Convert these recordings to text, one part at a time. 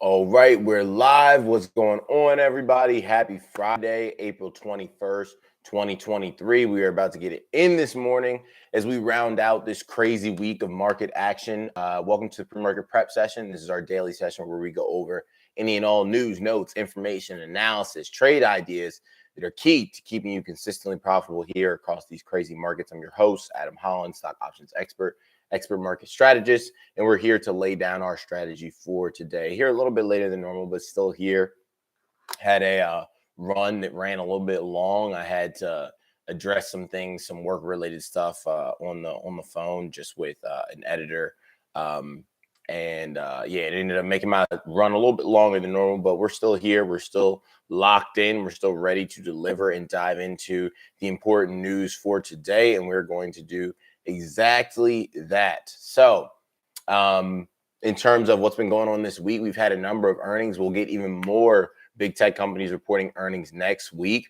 All right, we're live. What's going on, everybody? Happy Friday, April 21st, 2023. We are about to get it in this morning as we round out this crazy week of market action. Welcome to the Premarket Prep session. This is our daily session where we go over any and all news, notes, information, analysis, trade ideas that are key to keeping you consistently profitable here across these crazy markets. I'm your host, Adam Holland, stock options expert market strategist, and we're here to lay down our strategy for today. Here a little bit later than normal, but still here. Had a run that ran a little bit long. I had to address some things, some work-related stuff on the phone, just with an editor. Yeah, it ended up making my run a little bit longer than normal, but we're still here. We're still locked in. We're still ready to deliver and dive into the important news for today, and we're going to do exactly that. So, in terms of what's been going on this week, we've had a number of earnings. We'll get even more big tech companies reporting earnings next week.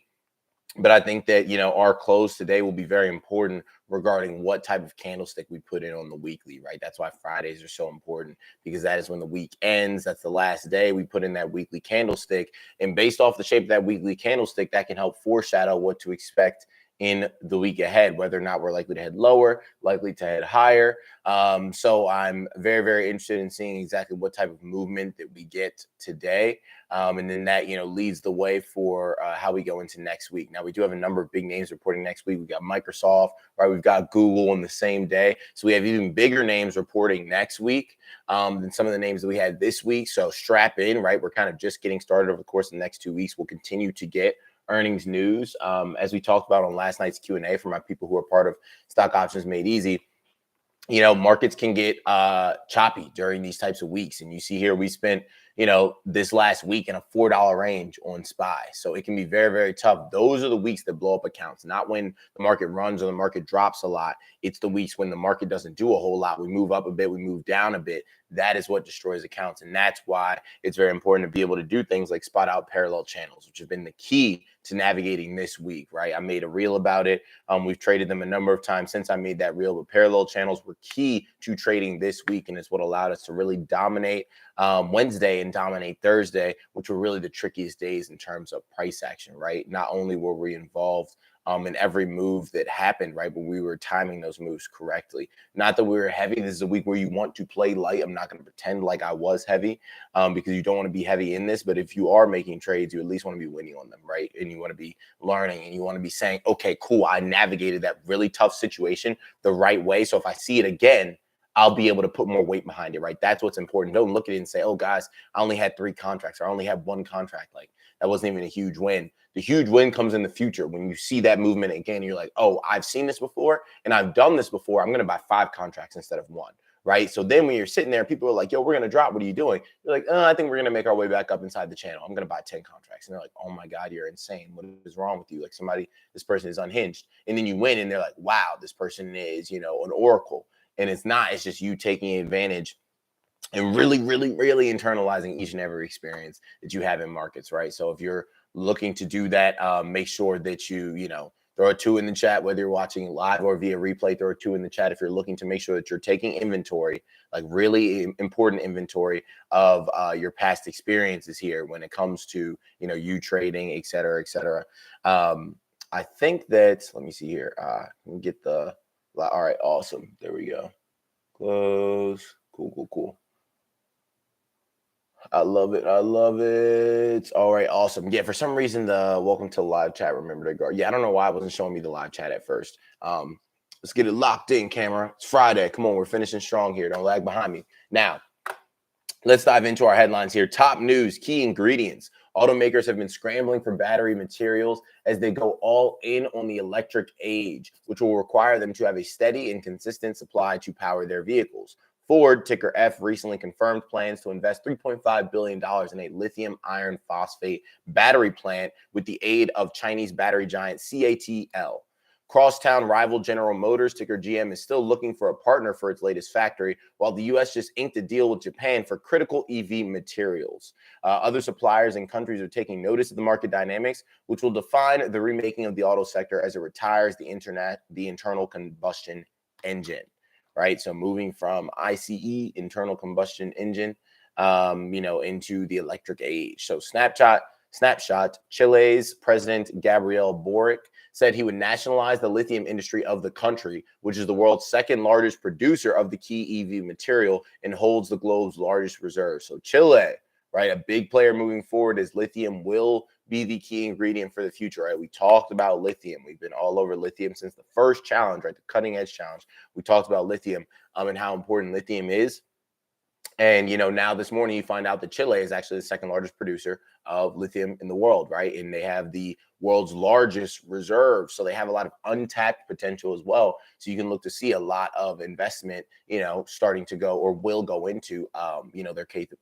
But I think that, our close today will be very important regarding what type of candlestick we put in on the weekly, right? That's why Fridays are so important, because that is when the week ends. That's the last day we put in that weekly candlestick. And based off the shape of that weekly candlestick, that can help foreshadow what to expect in the week ahead, whether or not we're likely to head lower, likely to head higher. So I'm very, very interested in seeing exactly what type of movement that we get today. And then that, leads the way for how we go into next week. Now, we do have a number of big names reporting next week. We've got Microsoft, right? We've got Google on the same day. So we have even bigger names reporting next week than some of the names that we had this week. So strap in, right? We're kind of just getting started over the course of the next 2 weeks. We'll continue to get earnings news. As we talked about on last night's Q&A for my people who are part of Stock Options Made Easy, markets can get choppy during these types of weeks. And you see here, we spent, this last week in a $4 range on SPY. So it can be very, very tough. Those are the weeks that blow up accounts, not when the market runs or the market drops a lot. It's the weeks when the market doesn't do a whole lot. We move up a bit, we move down a bit. That is what destroys accounts. And that's why it's very important to be able to do things like spot out parallel channels, which have been the key to navigating this week, right? I made a reel about it. We've traded them a number of times since I made that reel, but parallel channels were key to trading this week. And it's what allowed us to really dominate Wednesday and dominate Thursday, which were really the trickiest days in terms of price action, right? Not only were we involved in every move that happened, right, but we were timing those moves correctly. Not that we were heavy. This is a week where you want to play light. I'm not going to pretend like I was heavy because you don't want to be heavy in this. But if you are making trades, you at least want to be winning on them, right? And you want to be learning, and you want to be saying, okay, cool, I navigated that really tough situation the right way. So if I see it again, I'll be able to put more weight behind it, right? That's what's important. Don't look at it and say, oh, guys, I only had 3 contracts, or I only had 1 contract. Like, that wasn't even a huge win. The huge win comes in the future when you see that movement again. You're like, oh, I've seen this before and I've done this before. I'm going to buy 5 contracts instead of 1, right? So then when you're sitting there, people are like, yo, we're going to drop. What are you doing? You're like, I think we're going to make our way back up inside the channel. I'm going to buy 10 contracts. And they're like, oh my God, you're insane. What is wrong with you? Like, this person is unhinged. And then you win and they're like, wow, this person is, an oracle. And it's not. It's just you taking advantage and really, really, really internalizing each and every experience that you have in markets, right? So if you're looking to do that, make sure that you throw a 2 in the chat, whether you're watching live or via replay. Throw a 2 in the chat if you're looking to make sure that you're taking inventory, like really important inventory of your past experiences here when it comes to you trading, et cetera, et cetera. I think that, let me see here. Let me get the. All right, awesome. There we go. Close. Cool. I love it. I love it. All right, awesome. Yeah, for some reason, the welcome to live chat, remember to go. Yeah, I don't know why it wasn't showing me the live chat at first. Let's get it locked in, camera. It's Friday. Come on, we're finishing strong here. Don't lag behind me. Now, let's dive into our headlines here. Top news, key ingredients. Automakers have been scrambling for battery materials as they go all in on the electric age, which will require them to have a steady and consistent supply to power their vehicles. Ford, ticker F, recently confirmed plans to invest $3.5 billion in a lithium iron phosphate battery plant with the aid of Chinese battery giant CATL. Crosstown rival General Motors, ticker GM, is still looking for a partner for its latest factory, while the U.S. just inked a deal with Japan for critical EV materials. Other suppliers and countries are taking notice of the market dynamics, which will define the remaking of the auto sector as it retires the internal combustion engine, right? So moving from ICE, internal combustion engine, into the electric age. So snapshot, Chile's President Gabriel Boric said he would nationalize the lithium industry of the country, which is the world's second largest producer of the key EV material and holds the globe's largest reserve. So Chile, right, a big player moving forward, as lithium will be the key ingredient for the future, right? We talked about lithium. We've been all over lithium since the first challenge, right? The cutting edge challenge. We talked about lithium and how important lithium is. And now this morning you find out that Chile is actually the second largest producer of lithium in the world, right? And they have the world's largest reserve, so they have a lot of untapped potential as well. So you can look to see a lot of investment, starting to go or will go into,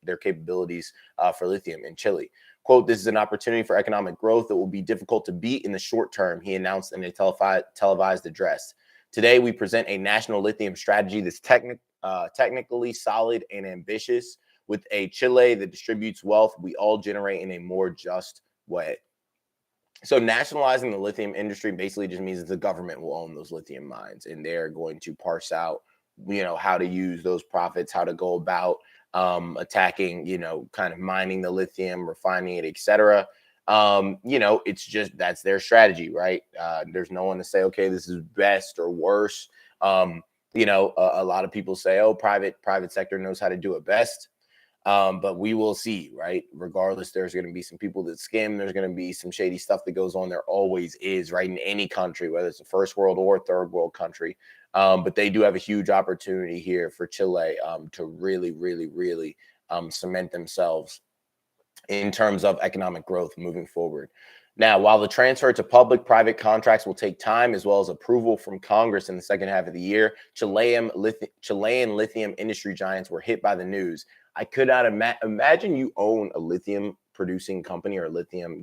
their capabilities for lithium in Chile. Quote, "This is an opportunity for economic growth that will be difficult to beat in the short term," he announced in a televised address. "Today, we present a national lithium strategy that's technically solid and ambitious. With a Chile that distributes wealth we all generate in a more just way." So nationalizing the lithium industry basically just means that the government will own those lithium mines, and they're going to parse out, how to use those profits, how to go about attacking, kind of mining the lithium, refining it, etc. It's just that's their strategy, right? There's no one to say, okay, this is best or worse. A lot of people say, oh, private sector knows how to do it best. But we will see, right? Regardless, there's going to be some people that skim. There's going to be some shady stuff that goes on. There always is, right? In any country, whether it's a first world or third world country. But they do have a huge opportunity here for Chile to really, really, really cement themselves in terms of economic growth moving forward. Now, while the transfer to public-private contracts will take time, as well as approval from Congress in the second half of the year, Chilean lithium industry giants were hit by the news. I could not imagine you own a lithium producing company or a lithium,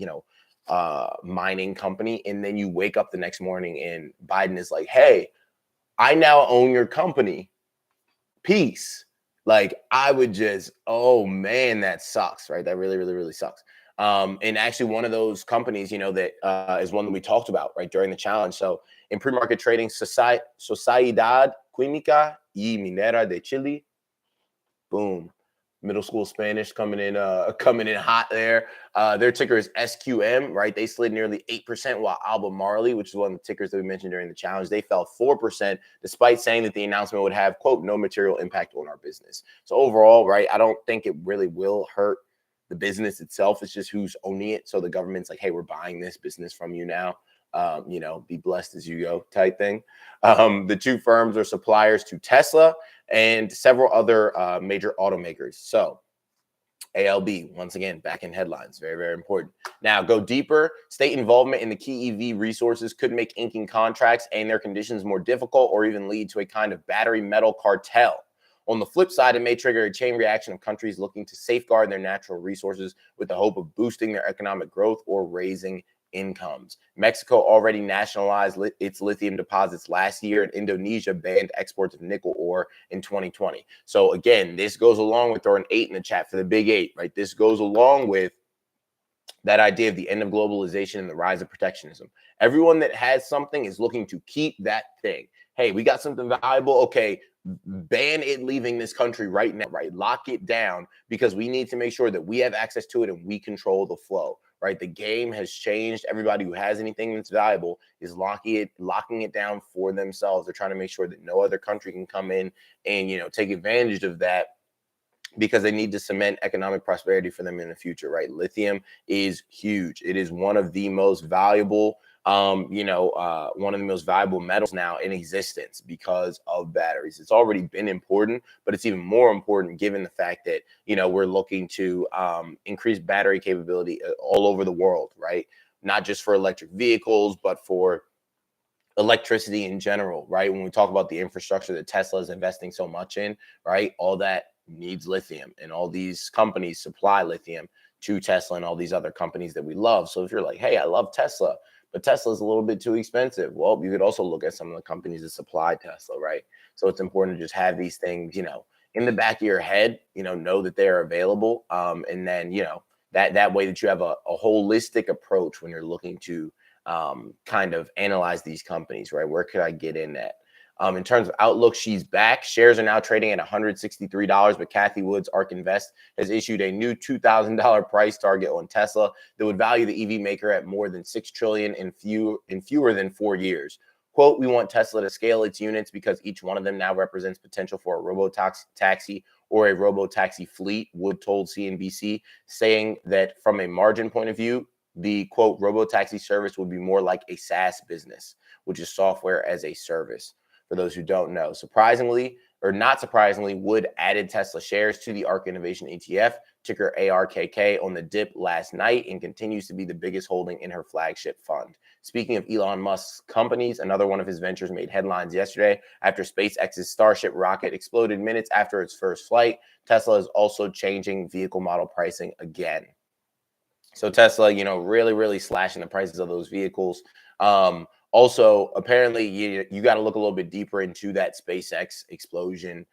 mining company, and then you wake up the next morning and Biden is like, "Hey, I now own your company. Peace." Like, I would just, oh man, that sucks, right? That really, really, really sucks. And actually, one of those companies, that is one that we talked about, right, during the challenge. So, in pre-market trading, Sociedad Química y Minera de Chile, boom, middle school Spanish coming in hot there. Their ticker is SQM, right? They slid nearly 8%, while Albemarle, which is one of the tickers that we mentioned during the challenge, they fell 4%, despite saying that the announcement would have, quote, "no material impact on our business." So overall, right, I don't think it really will hurt the business itself. It's just who's owning it. So the government's like, "Hey, we're buying this business from you now. Be blessed as you go," type thing. The two firms are suppliers to Tesla and several other major automakers. So ALB, once again, back in headlines. Very, very important. Now, go deeper. State involvement in the key EV resources could make inking contracts and their conditions more difficult, or even lead to a kind of battery metal cartel. On the flip side, it may trigger a chain reaction of countries looking to safeguard their natural resources with the hope of boosting their economic growth or raising incomes. Mexico already nationalized its lithium deposits last year, and Indonesia banned exports of nickel ore in 2020. So again, this goes along with, or an 8 in the chat for the big 8, right? This goes along with that idea of the end of globalization and the rise of protectionism. Everyone that has something is looking to keep that thing. Hey, we got something valuable. Okay, ban it leaving this country right now, right? Lock it down, because we need to make sure that we have access to it and we control the flow, right? The game has changed. Everybody who has anything that's valuable is locking it down for themselves. They're trying to make sure that no other country can come in and, take advantage of that, because they need to cement economic prosperity for them in the future, right? Lithium is huge. It is one of the most valuable, metals now in existence because of batteries. It's already been important, but it's even more important given the fact that, we're looking to increase battery capability all over the world, right? Not just for electric vehicles, but for electricity in general, right? When we talk about the infrastructure that Tesla is investing so much in, right? All that needs lithium, and all these companies supply lithium to Tesla and all these other companies that we love. So if you're like, hey, I love Tesla, but Tesla's a little bit too expensive, well, you could also look at some of the companies that supply Tesla, right? So it's important to just have these things, in the back of your head, know that they're available. And then, that way that you have a holistic approach when you're looking to kind of analyze these companies, right? Where could I get in at? In terms of outlook, she's back. Shares are now trading at $163, but Kathy Wood's ARK Invest has issued a new $2,000 price target on Tesla that would value the EV maker at more than $6 trillion in fewer than 4 years. Quote, we want Tesla to scale its units because each one of them now represents potential for a robo-taxi or a robo-taxi fleet, Wood told CNBC, saying that from a margin point of view, the quote, robo-taxi service would be more like a SaaS business, which is software as a service. For those who don't know, surprisingly or not surprisingly, Wood added Tesla shares to the ARK Innovation ETF, ticker ARKK, on the dip last night and continues to be the biggest holding in her flagship fund. Speaking of Elon Musk's companies, another one of his ventures made headlines yesterday after SpaceX's Starship rocket exploded minutes after its first flight. Tesla is also changing vehicle model pricing again. So Tesla, really, really slashing the prices of those vehicles. Also, apparently, you got to look a little bit deeper into that SpaceX explosion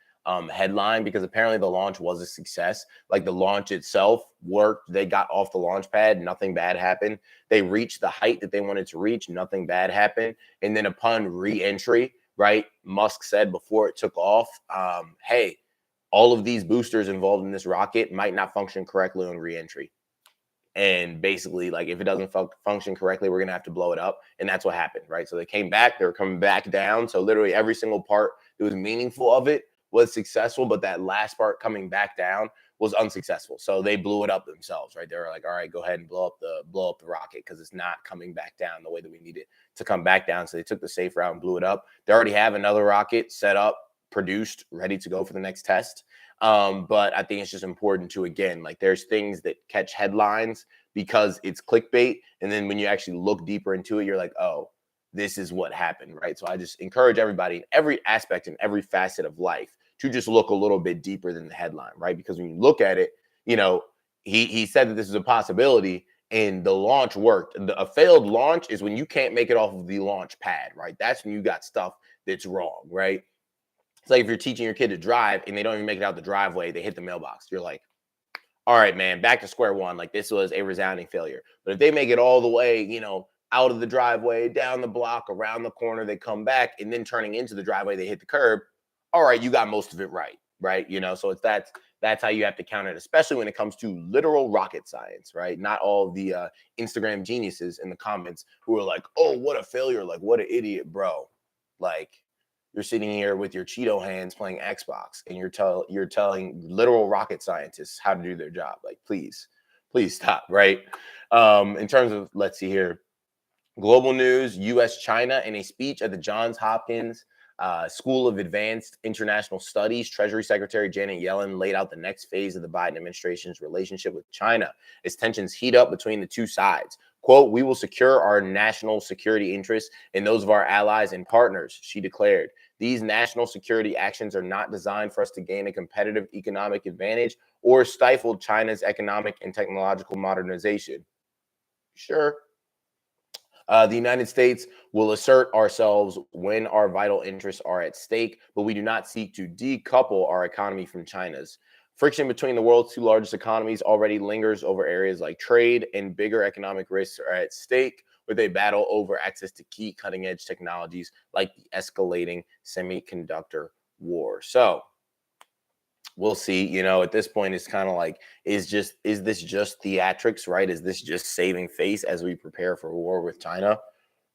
headline, because apparently the launch was a success. Like, the launch itself worked. They got off the launch pad. Nothing bad happened. They reached the height that they wanted to reach. Nothing bad happened. And then upon re-entry, right, Musk said before it took off, hey, all of these boosters involved in this rocket might not function correctly on re-entry. And basically, like, if it doesn't function correctly, we're going to have to blow it up. And that's what happened, right? So they came back, they were coming back down. So literally every single part that was meaningful of it was successful, but that last part coming back down was unsuccessful. So they blew it up themselves, right? They were like, all right, go ahead and blow up the rocket, because it's not coming back down the way that we need it to come back down. So they took the safe route and blew it up. They already have another rocket set up, produced, ready to go for the next test. But I think it's just important to, again, like, there's things that catch headlines because it's clickbait. And then when you actually look deeper into it, you're like, oh, this is what happened, right? So I just encourage everybody in every aspect and every facet of life to just look a little bit deeper than the headline, right? Because when you look at it, he said that this is a possibility, and the launch worked. A failed launch is when you can't make it off of the launch pad, right? That's when you got stuff that's wrong, right? It's like if you're teaching your kid to drive and they don't even make it out the driveway, they hit the mailbox. You're like, all right, man, back to square one. Like, this was a resounding failure. But if they make it all the way, out of the driveway, down the block, around the corner, they come back, and then turning into the driveway, they hit the curb. All right, you got most of it right, right? So that's how you have to count it, especially when it comes to literal rocket science, right? Not all the Instagram geniuses in the comments who are like, oh, what a failure. Like, what an idiot, bro. Like, you're sitting here with your Cheeto hands playing Xbox, and you're telling literal rocket scientists how to do their job. Like, please stop, right? In terms of, let's see here, global news, U.S. China. In a speech at the Johns Hopkins School of Advanced International Studies, Treasury Secretary Janet Yellen laid out the next phase of the Biden administration's relationship with China as tensions heat up between the two sides. Quote, we will secure our national security interests and those of our allies and partners, she declared. These national security actions are not designed for us to gain a competitive economic advantage or stifle China's economic and technological modernization. Sure. The United States will assert ourselves when our vital interests are at stake, but we do not seek to decouple our economy from China's. Friction between the world's two largest economies already lingers over areas like trade, and bigger economic risks are at stake with a battle over access to key cutting-edge technologies like the escalating semiconductor war. So we'll see. At this point, it's kind of like, is this just theatrics, right? Is this just saving face as we prepare for war with China?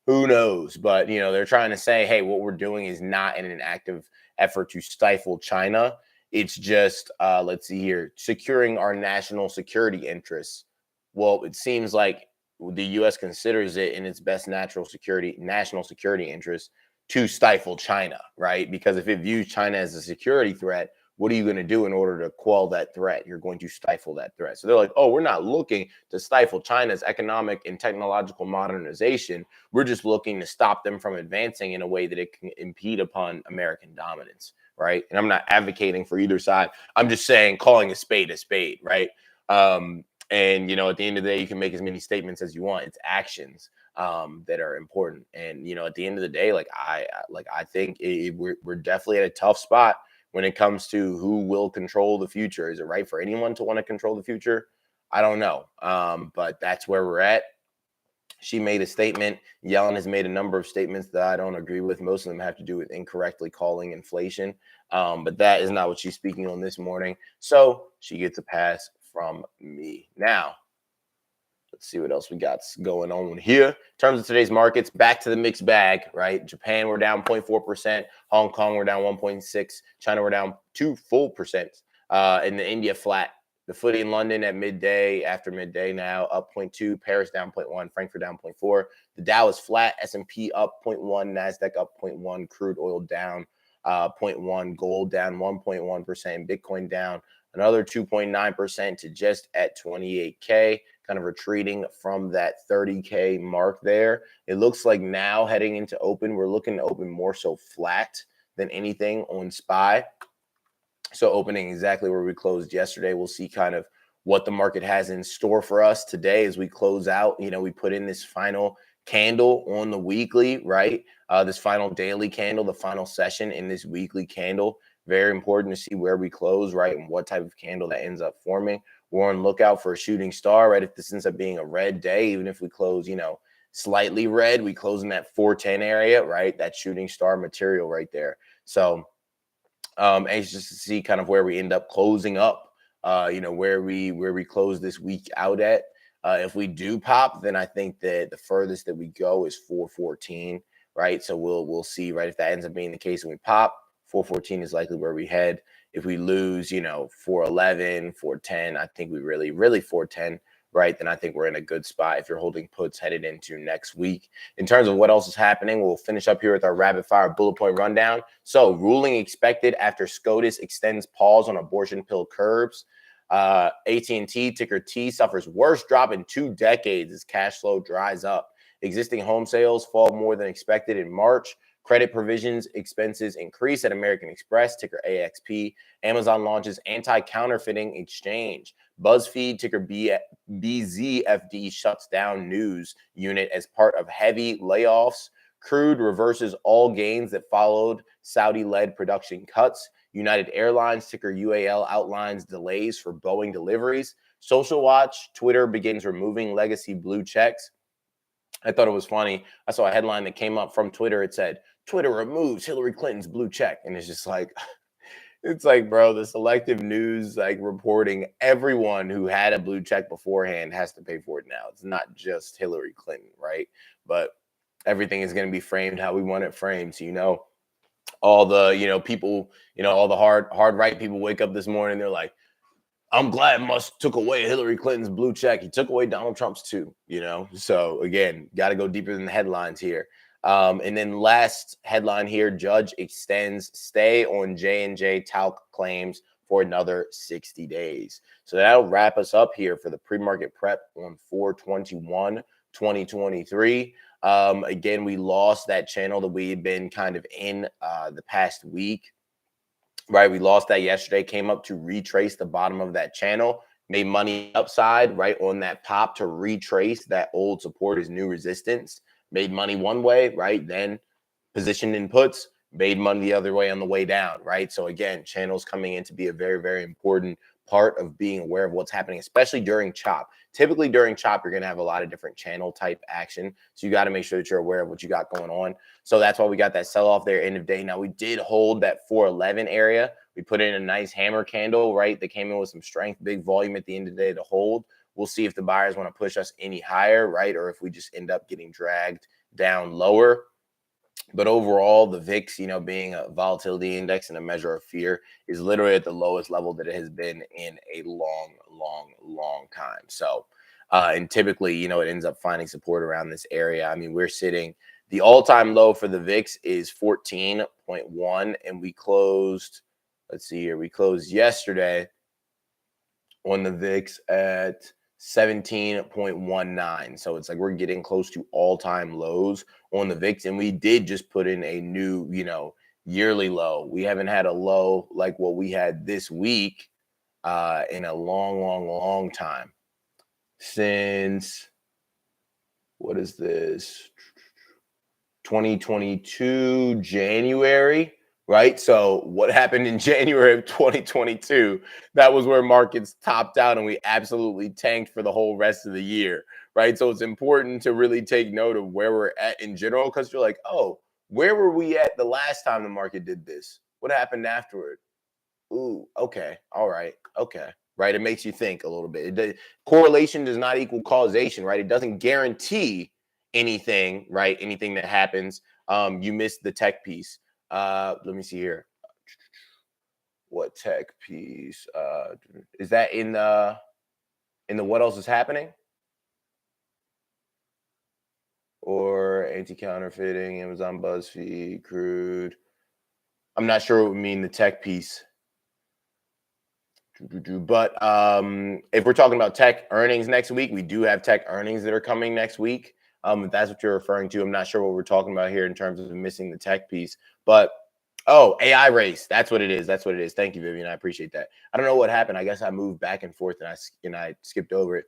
Who knows? But they're trying to say, hey, what we're doing is not in an active effort to stifle China. It's just, let's see here, securing our national security interests. Well, it seems like the U.S. considers it in its best national security interest to stifle China, right? Because if it views China as a security threat, what are you going to do in order to quell that threat? You're going to stifle that threat. So they're like, oh, we're not looking to stifle China's economic and technological modernization. We're just looking to stop them from advancing in a way that it can impede upon American dominance, right? And I'm not advocating for either side. I'm just saying, calling a spade, right? And at the end of the day, you can make as many statements as you want. It's actions that are important. And at the end of the day, I think we're definitely at a tough spot when it comes to who will control the future. Is it right for anyone to want to control the future? I don't know. But that's where we're at. She made a statement. Yellen has made a number of statements that I don't agree with. Most of them have to do with incorrectly calling inflation. But that is not what she's speaking on this morning. So she gets a pass from me. Now, let's see what else we got going on here. In terms of today's markets, back to the mixed bag, right? Japan, we're down 0.4%. Hong Kong, we're down 1.6. China, we're down 2 full percent. And the India flat. The footy in London at midday, after midday now, up 0.2. Paris down 0.1. Frankfurt down 0.4. The Dow is flat. S&P up 0.1. NASDAQ up 0.1. Crude oil down 0.1. Gold down 1.1%. Bitcoin down another 2.9% to just at 28K. Kind of retreating from that 30K mark there. It looks like now heading into open, we're looking to open more so flat than anything on SPY. So opening exactly where we closed yesterday. We'll see kind of what the market has in store for us today as we close out. You know, we put in this final candle on the weekly, right? This final daily candle, the final session in this weekly candle. Very important to see where we close, right? And what type of candle that ends up forming. We're on lookout for a shooting star, right? If this ends up being a red day, even if we close, you know, slightly red, we close in that 410 area, right? That shooting star material right there. So anxious to see kind of where we end up closing up, you know, where we close this week out at. If we do pop, then I think that the furthest that we go is 414, right? So we'll see, right? If that ends up being the case and we pop, 414 is likely where we head. If we lose, you know, 411, 410, I think we really 410, right? Then I think we're in a good spot if you're holding puts headed into next week. In terms of what else is happening, we'll finish up here with our rapid fire bullet point rundown. So ruling expected after SCOTUS extends pause on abortion pill curbs. AT&T, ticker T, suffers worst drop in 2 decades as cash flow dries up. Existing home sales fall more than expected in March. Credit provisions expenses increase at American Express, ticker AXP. Amazon launches anti-counterfeiting exchange. BuzzFeed, ticker BZFD, shuts down news unit as part of heavy layoffs. Crude reverses all gains that followed Saudi-led production cuts. United Airlines, ticker UAL, outlines delays for Boeing deliveries. Social Watch, Twitter begins removing legacy blue checks. I thought it was funny. I saw a headline that came up from Twitter. It said, Twitter removes Hillary Clinton's blue check. And it's just like, it's like, bro, the selective news, like reporting everyone who had a blue check beforehand has to pay for it now. It's not just Hillary Clinton, right? But everything is going to be framed how we want it framed. So, you know, all the, you know, people, you know, all the hard right people wake up this morning. They're like, I'm glad Musk took away Hillary Clinton's blue check. He took away Donald Trump's too, you know? So again, got to go deeper than the headlines here. And then last headline here, judge extends stay on J&J talc claims for another 60 days. So that'll wrap us up here for the pre-market prep on 4/21/2023. Again, we lost that channel that we had been kind of in the past week. Right, we lost that yesterday, came up to retrace the bottom of that channel, made money upside, right, on that pop to retrace that old support as new resistance, made money one way, right, then positioned in puts, made money the other way on the way down, right? So again, channels coming in to be a very important part of being aware of what's happening, especially during chop. Typically during chop, you're going to have a lot of different channel type action. So you got to make sure that you're aware of what you got going on. So that's why we got that sell off there end of day. Now we did hold that 411 area. We put in a nice hammer candle, right? That came in with some strength, big volume at the end of the day to hold. We'll see if the buyers want to push us any higher, right? Or if we just end up getting dragged down lower. But overall, the VIX, you know, being a volatility index and a measure of fear, is literally at the lowest level that it has been in a long time. So, and typically, you know, it ends up finding support around this area. I mean, we're sitting, the all-time low for the VIX is 14.1, and we closed, let's see here, we closed yesterday on the VIX at 17.19. So it's like we're getting close to all-time lows on the VIX. And we did just put in a new, you know, yearly low. We haven't had a low like what we had this week in a long time. Since, what is this? 2022 January, right? So what happened in January of 2022? That was where markets topped out and we absolutely tanked for the whole rest of the year, right? So it's important to really take note of where we're at in general because you're like, oh, where were we at the last time the market did this? What happened afterward? Ooh, okay, all right, okay, right. It makes you think a little bit. Correlation does not equal causation, right? It doesn't guarantee anything, right? Anything that happens. You missed the tech piece. Let me see here. What tech piece? Is that in the what else is happening or anti-counterfeiting, Amazon, BuzzFeed, crude? I'm not sure what we mean the tech piece. But if we're talking about tech earnings next week, we do have tech earnings that are coming next week. If that's what you're referring to, I'm not sure what we're talking about here in terms of missing the tech piece. But oh, AI race. That's what it is. That's what it is. Thank you, Vivian. I appreciate that. I don't know what happened. I guess I moved back and forth and I skipped over it.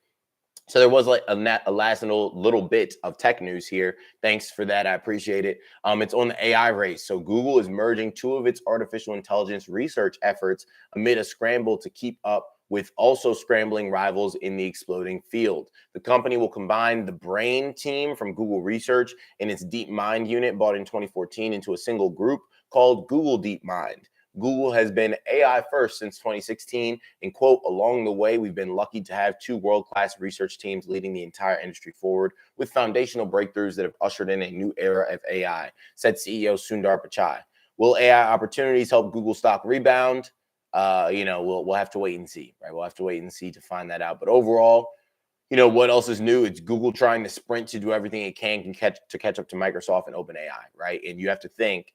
So there was like a last little bit of tech news here. Thanks for that. I appreciate it. It's on the AI race. So Google is merging two of its artificial intelligence research efforts amid a scramble to keep up with also scrambling rivals in the exploding field. The company will combine the Brain team from Google Research and its DeepMind unit bought in 2014 into a single group called Google DeepMind. Google has been AI first since 2016. And quote, along the way, we've been lucky to have two world-class research teams leading the entire industry forward with foundational breakthroughs that have ushered in a new era of AI, said CEO Sundar Pichai. Will AI opportunities help Google stock rebound? We'll have to wait and see, right? We'll have to wait and see to find that out. But overall, what else is new? It's Google trying to sprint to do everything it can catch up to Microsoft and OpenAI, right? And you have to think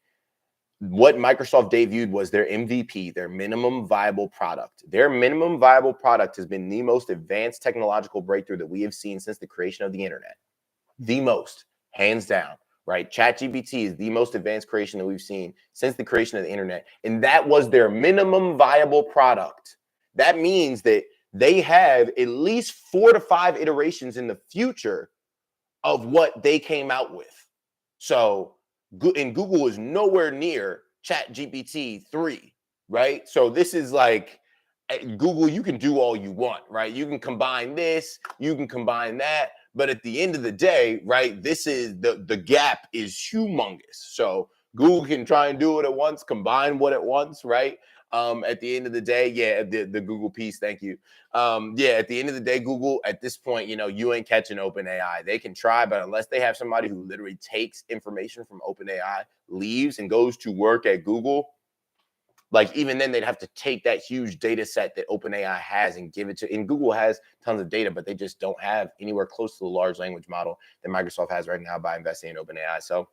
what Microsoft debuted was their MVP, their minimum viable product. Their minimum viable product has been the most advanced technological breakthrough that we have seen since the creation of the internet. The most, hands down, right? ChatGPT is the most advanced creation that we've seen since the creation of the internet. And that was their minimum viable product. That means that they have at least 4 to 5 iterations in the future of what they came out with. So, and Google is nowhere near Chat GPT 3, right? So this is like Google, you can do all you want, right? You can combine this, you can combine that, but at the end of the day, right, this is the gap is humongous. So Google can try and do it at once, combine what it wants, right? At the end of the day, yeah, the Google piece, thank you. Yeah, at the end of the day, Google, at this point, you ain't catching OpenAI. They can try, but unless they have somebody who literally takes information from OpenAI, leaves and goes to work at Google, like even then they'd have to take that huge data set that OpenAI has and give it to, and Google has tons of data, but they just don't have anywhere close to the large language model that Microsoft has right now by investing in OpenAI. So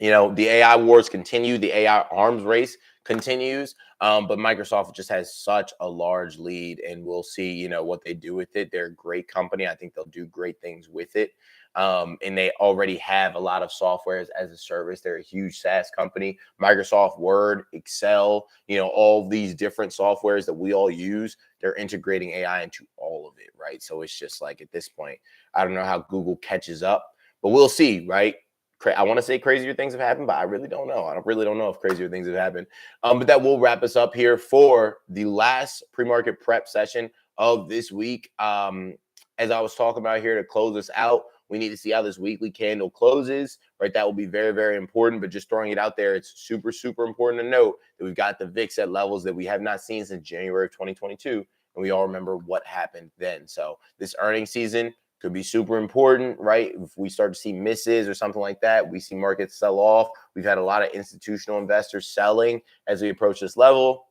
the AI wars continue, the AI arms race continues, but Microsoft just has such a large lead, and we'll see, what they do with it. They're a great company. I think they'll do great things with it. And they already have a lot of softwares as a service. They're a huge SaaS company. Microsoft Word, Excel, all these different softwares that we all use, they're integrating AI into all of it, right? So it's just like at this point, I don't know how Google catches up, but we'll see, right? I want to say crazier things have happened, but I really don't know. I really don't know if crazier things have happened. But that will wrap us up here for the last pre-market prep session of this week. As I was talking about here to close us out, we need to see how this weekly candle closes, right? That will be very, very important. But just throwing it out there, it's super, super important to note that we've got the VIX at levels that we have not seen since January of 2022. And we all remember what happened then. So this earnings season could be super important, right? If we start to see misses or something like that, we see markets sell off. We've had a lot of institutional investors selling as we approach this level.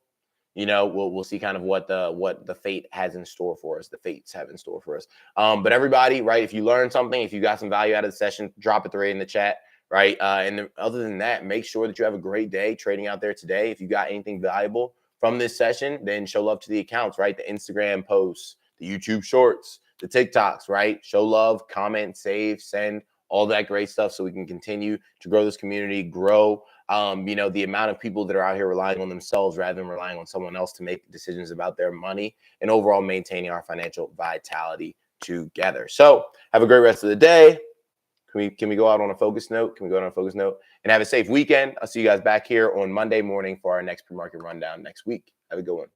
We'll see kind of what the fate has in store for us. The fates have in store for us. But everybody, right? If you learned something, if you got some value out of the session, drop it right in the chat, right? And other than that, make sure that you have a great day trading out there today. If you got anything valuable from this session, then show love to the accounts, right? The Instagram posts, the YouTube shorts, the TikToks, right? Show love, comment, save, send, all that great stuff so we can continue to grow this community, grow the amount of people that are out here relying on themselves rather than relying on someone else to make decisions about their money, and overall maintaining our financial vitality together. So have a great rest of the day. Can we go out on a focus note? Can we go out on a focus note? And have a safe weekend. I'll see you guys back here on Monday morning for our next pre-market rundown next week. Have a good one.